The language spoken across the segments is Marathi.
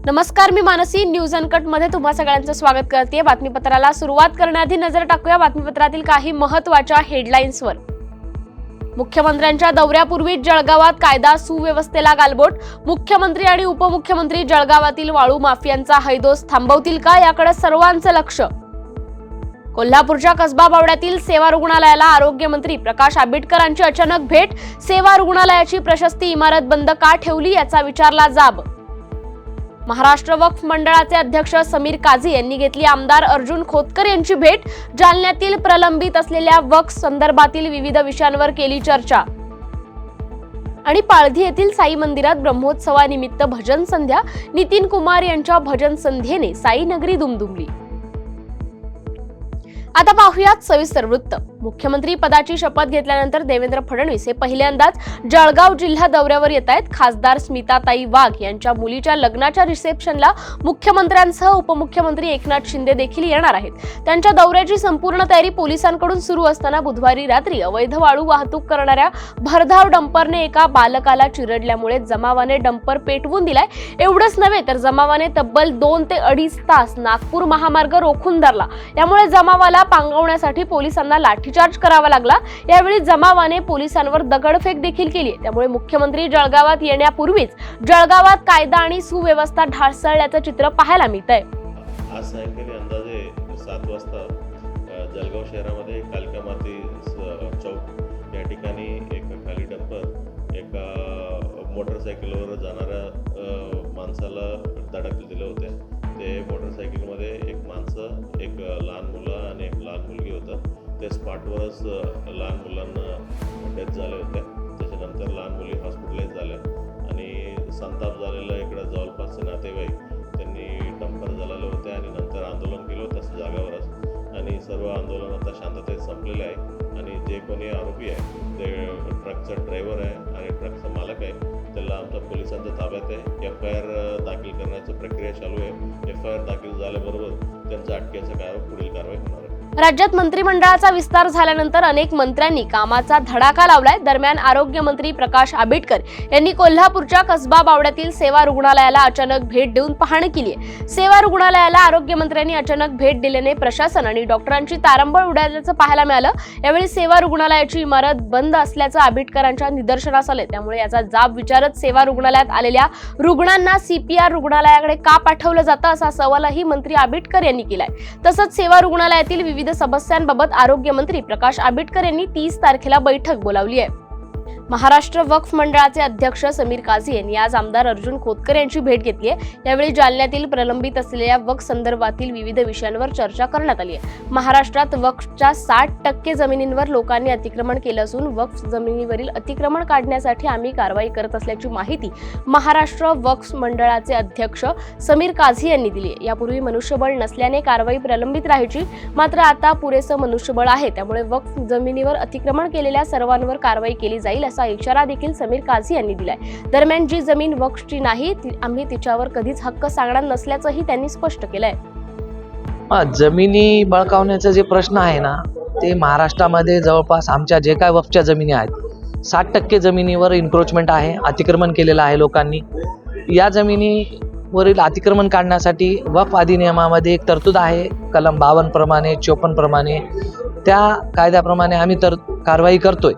नमस्कार, मी मानसी. न्यूज अनकट मध्ये तुम्हा सगळ्यांचं स्वागत करते. बातमीपत्राला सुरुवात करण्याआधी नजर टाकूया बातमीपत्रातील काही महत्त्वाच्या हेडलाईन्सवर. मुख्यमंत्र्यांच्या दौऱ्यापूर्वी जळगावात कायदा सुव्यवस्थेला गालबोट. मुख्यमंत्री आणि उपमुख्यमंत्री जळगावातील वाळू माफियांचा हैदोस थांबवतील का, याकडे सर्वांचं लक्ष. कोल्हापूरच्या कसबा बावड्यातील सेवा रुग्णालयाला आरोग्यमंत्री प्रकाश आंबेडकरांची अचानक भेट. सेवा रुग्णालयाची प्रशस्ती इमारत बंद का ठेवली, याचा विचारला जाब. महाराष्ट्र वक्फ मंडळाचे अध्यक्ष समीर काझी यांनी घेतली आमदार अर्जुन खोतकर यांची भेट. जालन्यातील प्रलंबित असलेल्या वक्फ संदर्भातील विविध विषयांवर केली चर्चा. आणि पाळधी येथील साई मंदिरात ब्रह्मोत्सवानिमित्त भजन संध्या. नितीन कुमार यांच्या भजन संध्येने साई नगरी दुमदुमली. आता पाहूयात सविस्तर वृत्त. मुख्यमंत्री पदाची शपथ घेतल्यानंतर देवेंद्र फडणवीस हे पहिल्यांदाच जळगाव जिल्हा दौऱ्यावर येत आहेत. खासदार स्मिताताई वाघ यांच्या मुलीच्या लग्नाच्या रिसेप्शनला मुख्यमंत्र्यांसह उपमुख्यमंत्री एकनाथ शिंदे देखील येणार आहेत. त्यांच्या दौऱ्याची संपूर्ण तयारी पोलिसांकडून सुरू असताना बुधवारी रात्री अवैध वाळू वाहतूक करणाऱ्या भरधाव डंपरने एका बालकाला चिरडल्यामुळे जमावाने डंपर पेटवून दिलाय. एवढंच नव्हे तर जमावाने तब्बल 2 ते 2.5 तास नागपूर महामार्ग रोखून धरला. यामुळे जमावाला पांगवण्यासाठी पोलिसांना लाठीचार्ज करावा लागला. यावेळी जमावाने पोलिसांवर दगडफेक देखील केली. त्यामुळे मुख्यमंत्री जळगावात येण्यापूर्वीच जळगावात कायदा आणि सुव्यवस्था ढासळल्याचं चित्र पाहायला मिळतंय. आज सायंकाळी अंदाजे 7 वाजता जळगाव शहरामध्ये कालिका माती चौक या ठिकाणी एक खाली डंपर एका मोटरसायकलवर जाणाऱ्या माणसाला धडक दिले होते. ते मोटरसायकलमध्ये एक माणसं, एक लहान मुलं आणि एक लहान मुलगी होतं. ते स्पॉटवरच लहान मुलांना डेथ झाले होते. त्याच्यानंतर लहान मुली हॉस्पिटलाइज झाल्या आणि संताप झालेला इकडं जवळपासचे नातेवाईक त्यांनी डंपर जळाले होते आणि नंतर आंदोलन केलं होतं जागावरच. आणि सर्व आंदोलन आता शांततेत संपलेले आहे. आणि जे कोणी आरोपी आहे ते ट्रकचा ड्रायव्हर आहे आणि ट्रकचा मालक आहे, त्याला आमच्या पोलिसांच्या ताब्यात आहे. FIR दाखल करण्याची प्रक्रिया चालू आहे. FIR दाखल झाल्याबरोबर त्यांच्या अटकेचा पुढील कारवाई होणार आहे. राज्यात मंत्रिमंडळाचा विस्तार झाल्यानंतर अनेक मंत्र्यांनी कामाचा धडाका लावलाय. दरम्यान आरोग्यमंत्री प्रकाश आंबेडकर यांनी कोल्हापूरच्या कसबा बावड्यातील सेवा रुग्णालयाला अचानक भेट देऊन पाहणी केली आहे. सेवा रुग्णालयाला आरोग्यमंत्र्यांनी अचानक भेट दिल्याने प्रशासन आणि डॉक्टरांची तारंबळ उडाल्याचं पाहायला मिळालं. यावेळी सेवा रुग्णालयाची इमारत बंद असल्याचं आंबेडकरांच्या निदर्शनास आले. त्यामुळे याचा जाब विचारत सेवा रुग्णालयात आलेल्या रुग्णांना CPR रुग्णालयाकडे का पाठवलं जातं, असा सवालही मंत्री आंबेडकर यांनी केलाय. तसंच सेवा रुग्णालयातील विविध समस्यांबाबत आरोग्यमंत्री प्रकाश आंबेडकर यांनी 30 तारखेला बैठक बोलावली आहे. महाराष्ट्र वक्फ मंडळाचे अध्यक्ष समीर काझी यांनी आज आमदार अर्जुन खोतकर यांची भेट घेतली आहे. यावेळी जालन्यातील प्रलंबित असलेल्या वक्फ संदर्भातील विविध विषयांवर चर्चा करण्यात आली आहे. महाराष्ट्रात वक्फच्या 60% जमिनींवर लोकांनी अतिक्रमण केलं असून वक्फ जमिनीवरील अतिक्रमण काढण्यासाठी आम्ही कारवाई करत असल्याची माहिती महाराष्ट्र वक्फ मंडळाचे अध्यक्ष समीर काझी यांनी दिली आहे. यापूर्वी मनुष्यबळ नसल्याने कारवाई प्रलंबित राहायची, मात्र आता पुरेसं मनुष्यबळ आहे. त्यामुळे वक्फ जमिनीवर अतिक्रमण केलेल्या सर्वांवर कारवाई केली जाईल, असा इशारा देखील समीर काझी यांनी दिलाय. दरम्यान जी जमीन वक्फची नाही आम्ही तिच्यावर कधीच हक्क सांगणार नसल्याचंही त्यांनी स्पष्ट केलंय. जमिनी बळकावण्याचा जे प्रश्न आहे ना, ते महाराष्ट्रामध्ये जवळपास आमच्या जे काय वक्फच्या जमिनी आहेत 60% जमिनीवर इन्क्रोचमेंट आहे, अतिक्रमण केलेलं आहे लोकांनी. या जमिनीवरील अतिक्रमण काढण्यासाठी वक्फ अधिनियमामध्ये एक तरतूद आहे, कलम 52 प्रमाणे 54 प्रमाणे. त्या कायद्याप्रमाणे आम्ही कारवाई करतोय.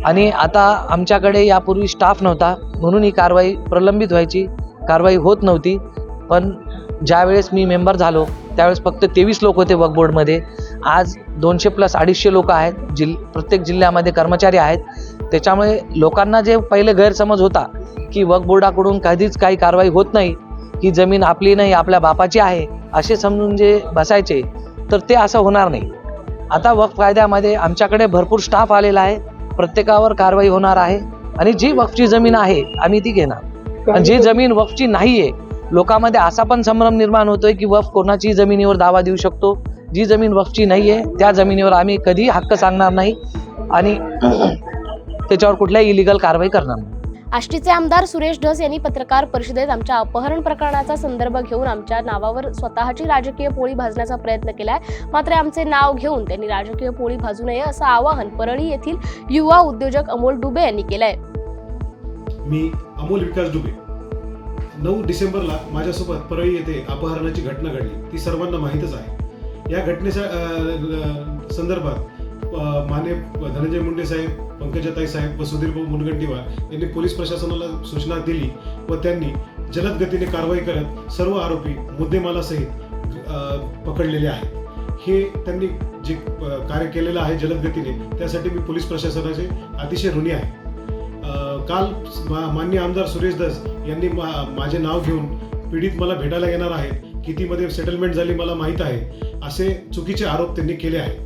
आणि आता आमच्याकडे यापूर्वी स्टाफ नव्हता म्हणून ही कारवाई प्रलंबित व्हायची, कारवाई होत नव्हती. पण ज्यावेळेस मी मेंबर झालो त्यावेळेस फक्त 23 लोक होते वक्फ बोर्डमध्ये. आज 200 + 250 लोक आहेत. प्रत्येक जिल्ह्यामध्ये कर्मचारी आहेत. त्याच्यामुळे लोकांना जे पहिले गैरसमज होता की वक्फ बोर्डाकडून कधीच काही कारवाई होत नाही, ही जमीन आपली नाही आपल्या बापाची आहे असे समजून जे बसायचे, तर ते असं होणार नाही. आता वक्फ कायद्यामध्ये आमच्याकडे भरपूर स्टाफ आलेला आहे. प्रत्येकावर कारवाई होणार आहे आणि जी वक्फची जमीन आहे आम्ही ती घेणार. आणि जी जमीन वक्फची नाहीये, लोकांमध्ये असा पण संभ्रम निर्माण होतोय की वक्फ कोणाची जमिनीवर दावा देऊ शकतो. जी जमीन वक्फची नाहीये त्या जमिनीवर आम्ही कधी हक्क सांगणार नाही आणि त्याच्यावर कुठल्याही इलिगल कारवाई करणार नाही. आष्टीचे आमदार सुरेश धस यांनी पत्रकार परिषदेत आमच्या अपहरण प्रकरणाचा संदर्भ घेऊन आमच्या नावावर स्वतःची राजकीय पोळी भाजण्याचा प्रयत्न केलाय. मात्र आमचे नाव घेऊन त्यांनी राजकीय पोळी भाजू नये असं आवाहन परळी येथील युवा उद्योजक अमोल डुबे यांनी केलंय. मी अमोल विकास डुबे, 9 डिसेंबरला माझ्यासोबत परळी येथे अपहरणाची घटना घडली, ती सर्वांना माहीतच आहे. या घटनेच्या संदर्भात माननीय धनंजय मुंडे साहेब, पंकजाताई साहेब व सुधीरभाऊ मुनगंटीवार यांनी पोलीस प्रशासनाला सूचना दिली व त्यांनी जलद गतीने कारवाई करत सर्व आरोपी मुद्देमालासहित पकडलेले आहेत. हे त्यांनी जे कार्य केलेलं आहे जलद गतीने, त्यासाठी मी पोलीस प्रशासनाचे अतिशय ऋणी आहे. काल माननीय आमदार सुरेश धस यांनी माझे नाव घेऊन पीडित मला भेटायला येणार आहेत, कितीमध्ये सेटलमेंट झाली मला माहीत आहे, असे चुकीचे आरोप त्यांनी केले आहेत.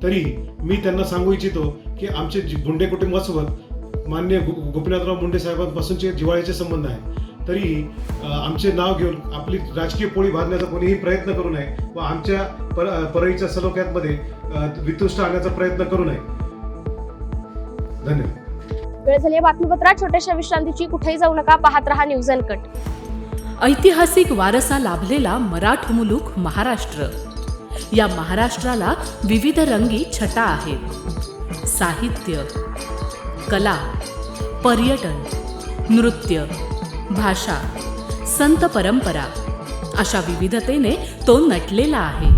तरी मी त्यांना सांगू इच्छितो की आमचे गुंडे कुटुंबासोबत माननीय गोपीनाथराव मुंडे साहेबांपासूनचे जिव्हाळ्याचे संबंध आहे. तरीही आमचे नाव घेऊन आपली राजकीय पोळी भाजण्याचा कोणीही प्रयत्न करू नये व आमच्या परळीच्या सलोख्यामध्ये वितुष्ट आणण्याचा प्रयत्न करू नये. धन्यवाद. वेळ झाली आहे बातमीपत्रात छोट्याशा विश्रांतीची. कुठेही जाऊ नका, पाहत रहा न्यूज अनकट. ऐतिहासिक वारसा लाभलेला मराठ मुलूक महाराष्ट्र. या महाराष्ट्राला विविध रंगी छटा आहेत. साहित्य, कला, पर्यटन, नृत्य, भाषा, संत परंपरा अशा विविधतेने तो नटलेला आहे.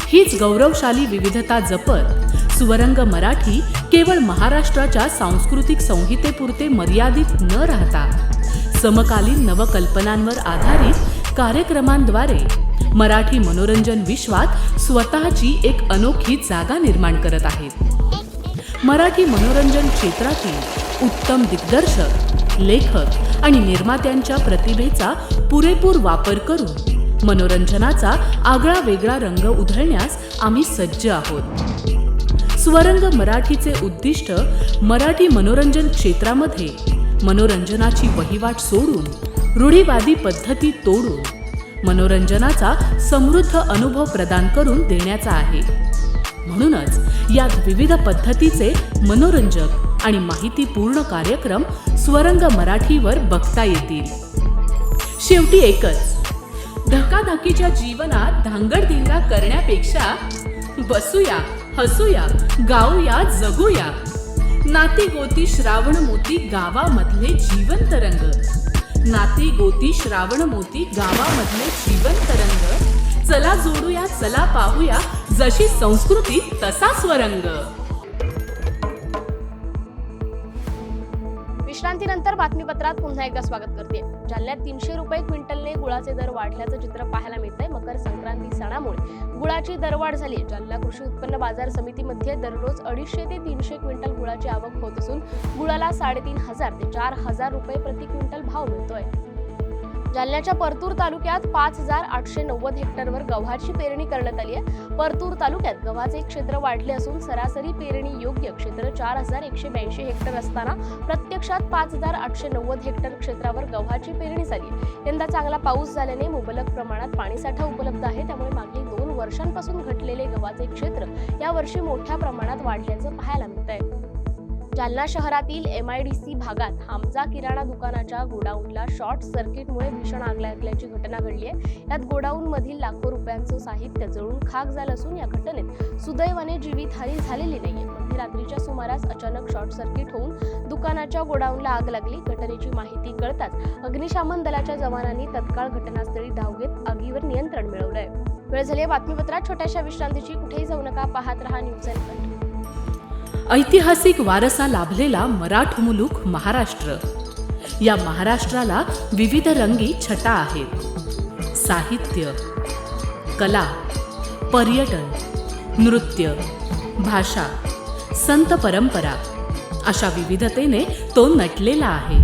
हीच गौरवशाली विविधता जपत स्वरंग मराठी केवळ महाराष्ट्राच्या सांस्कृतिक संहितेपुरते मर्यादित न राहता समकालीन नवकल्पनांवर आधारित कार्यक्रमांद्वारे मराठी मनोरंजन विश्वात स्वतःची एक अनोखी जागा निर्माण करत आहेत. मराठी मनोरंजन क्षेत्रातील उत्तम दिग्दर्शक, लेखक आणि निर्मात्यांच्या प्रतिभेचा पुरेपूर वापर करून मनोरंजनाचा आगळा वेगळा रंग उधळण्यास आम्ही सज्ज आहोत. स्वरंग मराठीचे उद्दिष्ट मराठी मनोरंजन क्षेत्रामध्ये मनोरंजनाची वहिवाट सोडून, रूढीवादी पद्धती तोडून मनोरंजनाचा समृद्ध अनुभव प्रदान करून देण्याचा आहे. म्हणूनच यात विविध पद्धतीचे मनोरंजक आणि माहितीपूर्ण कार्यक्रम स्वरंग मराठीवर बघता येतील. शेवटी एकच, धकाधकीच्या जीवनात धांगडधिंगा करण्यापेक्षा बसूया, हसूया, गाऊया, जगूया. नाती गोती श्रावण मोती गावामधले जीवन तरंग. नाती गोती श्रावण मोती गावामधले जीवन तरंग. चला जोडूया, चला पाहूया, जशी संस्कृती तसा स्वरंग. विश्रांतीनंतर बातमीपत्रात पुन्हा एकदा स्वागत करते. जालन्यात 300 रुपये क्विंटलने गुळाचे दर वाढल्याचं चित्र पाहायला मिळतंय. मकर संक्रांती सणामुळे गुळाची दरवाढ झाली आहे. जालना कृषी उत्पन्न बाजार समितीमध्ये दररोज 250 ते 300 क्विंटल गुळाची आवक होत असून गुळाला 3,500 ते 4,000 रुपये प्रति क्विंटल भाव मिळतोय. जालन्याच्या परतूर तालुक्यात 5,890 हेक्टरवर गव्हाची पेरणी करण्यात आली आहे. परतूर तालुक्यात गव्हाचे क्षेत्र वाढले असून सरासरी पेरणी योग्य क्षेत्र 4,182 हेक्टर असताना प्रत्यक्षात 5,890 हेक्टर क्षेत्रावर गव्हाची पेरणी झाली. यंदा चांगला पाऊस झाल्याने मुबलक प्रमाणात पाणीसाठा उपलब्ध आहे. त्यामुळे मागील 2 वर्षांपासून घटलेले गव्हाचे क्षेत्र यावर्षी मोठ्या प्रमाणात वाढल्याचं पाहायला मिळतंय. जालना शहरातील MIDC भागात हमजा किराणा दुकानाच्या गोडाऊनला शॉर्ट सर्किटमुळे भीषण आग लागल्याची घटना घडली आहे. यात गोडाऊन मधील लाखो रुपयांचं साहित्य जळून खाक झालं असून या घटनेत सुदैवाने जीवितहानी झालेली नाहीये. मध्यरात्रीच्या सुमारास अचानक शॉर्ट सर्किट होऊन दुकानाच्या गोडाऊनला आग लागली. घटनेची माहिती कळताच अग्निशमन दलाच्या जवानांनी तत्काळ घटनास्थळी धाव घेत आगीवर नियंत्रण मिळवलंय. वेळ झाली बातमीपत्रात छोट्याशा विश्रांतीची. कुठेही जाऊ नका, पाहत रहा न्यूज अनकट. ऐतिहासिक वारसा लाभलेला मराठ मुलूक महाराष्ट्र. या महाराष्ट्राला विविध रंगी छटा आहेत. साहित्य, कला, पर्यटन, नृत्य, भाषा, संत परंपरा अशा विविधतेने तो नटलेला आहे.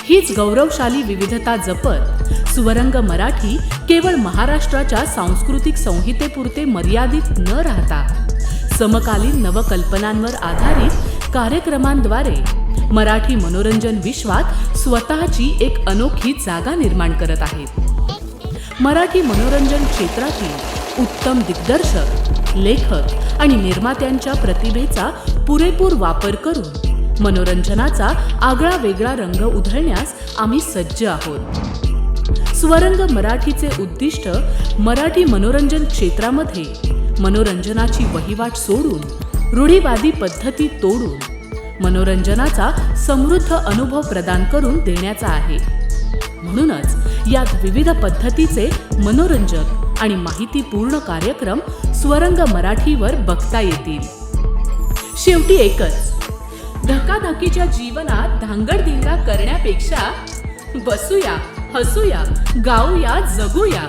हीच गौरवशाली विविधता जपत स्वरंग मराठी केवळ महाराष्ट्राच्या सांस्कृतिक संहितेपुरते मर्यादित न राहता समकालीन नवकल्पनांवर आधारित कार्यक्रमांद्वारे मराठी मनोरंजन विश्वात स्वतःची एक अनोखी जागा निर्माण करत आहेत. मराठी मनोरंजन क्षेत्रातील उत्तम दिग्दर्शक, लेखक आणि निर्मात्यांच्या प्रतिभेचा पुरेपूर वापर करून मनोरंजनाचा आगळा वेगळा रंग उधळण्यास आम्ही सज्ज आहोत. स्वरंग मराठीचे उद्दिष्ट मराठी मनोरंजन क्षेत्रामध्ये मनोरंजनाची वहिवाट सोडून, रूढीवादी पद्धती तोडून मनोरंजनाचा समृद्ध अनुभव प्रदान करून देण्याचा आहे. म्हणूनच यात विविध पद्धतीचे मनोरंजक आणि माहितीपूर्ण कार्यक्रम स्वरंग मराठीवर बघता येतील. शेवटी एकच, धकाधकीच्या जीवनात धांगडधिंगा करण्यापेक्षा बसूया, हसूया, गाऊया, जगूया.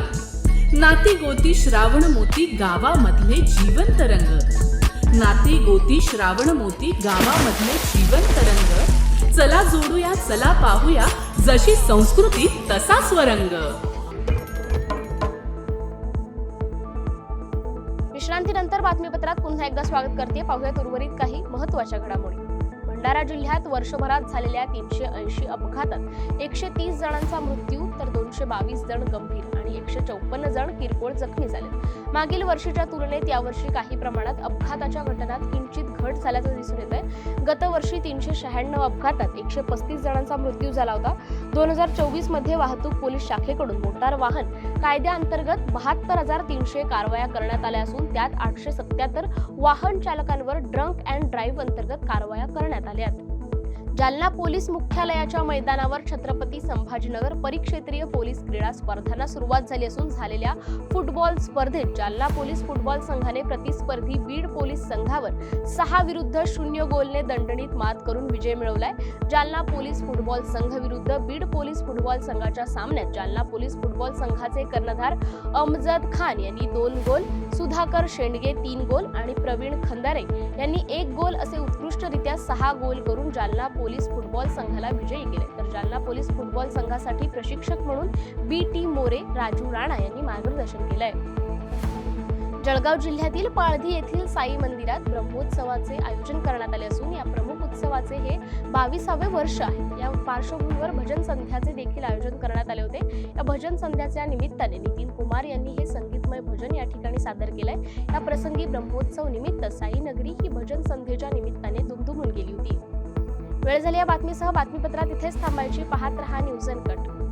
नाती गोती श्रावण मोती गावामधले जिवंत रंग. नाती गोती श्रावण मोती गावामधले जिवंत रंग. चला जोडूया, चला पाहूया, जशी संस्कृती तसा स्वरंग. विश्रांतीनंतर बातमीपत्रात पुन्हा एकदा स्वागत करते. पाहूयात उर्वरित काही महत्त्वाच्या घडामोडी. भंडारा जिल्ह्यात वर्षभरात झालेल्या 380 अपघातात 130 जणांचा मृत्यू तर 222 जण गंभीर आणि 154 जण किरकोळ जखमी झाले. मागील वर्षीच्या तुलनेत यावर्षी काही प्रमाणात अपघाताच्या घटनात किंचित घट झाल्याचं दिसून येत आहे. गत वर्षी 396 अपघातात 135 जणांचा मृत्यू झाला होता. 2024 मध्ये वाहतूक पोलीस शाखेकडून मोटार वाहन कायद्याअंतर्गत 72,300 कारवाया करण्यात आल्या असून त्यात 877 वाहन चालकांवर ड्रंक अँड ड्राईव्ह अंतर्गत कारवाया करण्यात आल्या. जालना पोलीस मुख्यालयाच्या मैदानावर छत्रपती संभाजीनगर परिक्षेत्रीय पोलीस क्रीडा स्पर्धांना सुरुवात झाली असून झालेल्या फुटबॉल स्पर्धेत जालना पोलीस फुटबॉल संघाने प्रतिस्पर्धी बीड पोलीस संघावर 6-0 गोलने दणदणीत मात करून विजय मिळवलाय. जालना पोलीस फुटबॉल संघ विरुद्ध बीड पोलीस फुटबॉल संघाच्या सामन्यात जालना पोलीस फुटबॉल संघाचे कर्णधार अमजद खान यांनी 2 गोल, सुधाकर शेंडगे 3 गोल आणि प्रवीण खंदारे यांनी 1 गोल असे उत्कृष्टरित्या 6 गोल करून जालना पोलीस फुटबॉल संघाला विजयी केले. तर जालना पोलीस फुटबॉल संघासाठी प्रशिक्षक म्हणून BT मोरे, राजू राणा यांनी मार्गदर्शन केलंय. जळगाव जिल्ह्यातील पाळधी येथील साई मंदिरात ब्रह्मोत्सवाचे आयोजन करण्यात आले असून या प्रमुख उत्सवाचे हे 22वे वर्ष आहे. या पार्श्वभूमीवर भजन संध्याचे देखील आयोजन करण्यात आले होते. या भजन संध्याच्या निमित्ताने नितीन कुमार यांनी हे संगीतमय भजन या ठिकाणी सादर केलंय. या प्रसंगी ब्रह्मोत्सव निमित्त साई नगरी ही भजन संध्येच्या निमित्ताने दुमदुमून गेली होती. वेळ झाली या बातमीसह बातमीपत्रात इथेच थांबायची. पाहत रहा न्यूज अनकट.